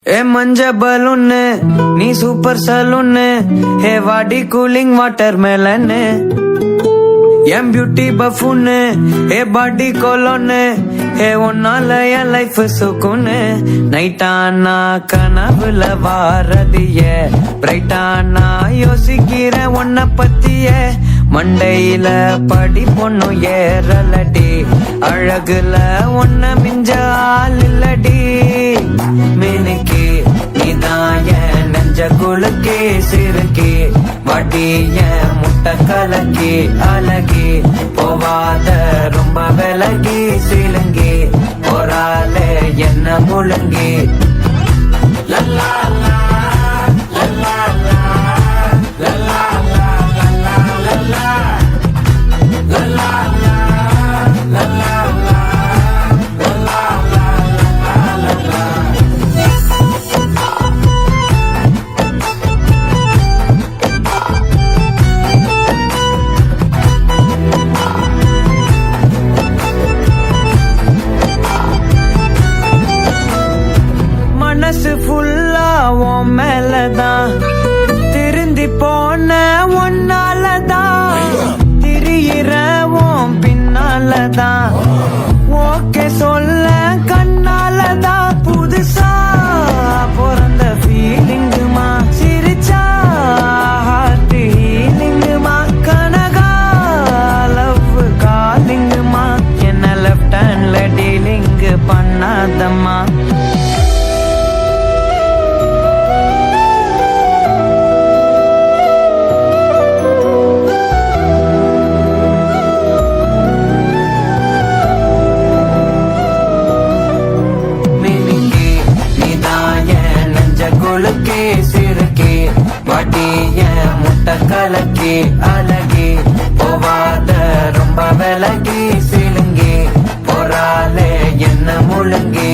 ஏ மஞ்ச பலூன்னு நீ சூப்பர் சலூன்னு ஹே வாடி கூலிங் வாட்டர் மேலன்னு என் பியூட்டி பஃபூன்னு ஏ பாடி கோலோன்னு ஏ ஒன்னால என் லைஃப் சுக்குன்னு நைட்டானா கனவுல வாரதிய பிரைட்டானா யோசிக்கிற உன்ன பத்திய மண்டையில படி பொண்ணு ஏறலடி அழகுல ஒன்ன மிஞ்ச ஆள் இல்லடி மினுக்கி நீதான் என் நெஞ்ச குலுக்கி சிறுக்கி வடிய முட்டை கலக்கி அழகி போவாத ரொம்ப விலகி சிலுங்கி போறாலே என்ன முழுங்கி லல்லா லல்லா லல்லா மனசு ஃபுல்லா உன் மேலதான் திருந்தி போன ஒன்னாலதான் திரியிறவும் பின்னாலதான் ஓகே சொல்ல கண்ணாலதான் புதுசா பிறந்த ஃபீலிங்குமா சிரிச்சா ஹார்ட் ஹீலிங்குமா கனகா லவ் காலிங்குமா என்ன லெஃப்ட் ஹேண்ட்ல டீலிங் பண்ணாதம்மா குலுக்கி சிறுக்கி வடிய முட்டை கலக்கி அழகி போவாத ரொம்ப விலகி சிலுங்கி போறாலே என்ன முழுங்கி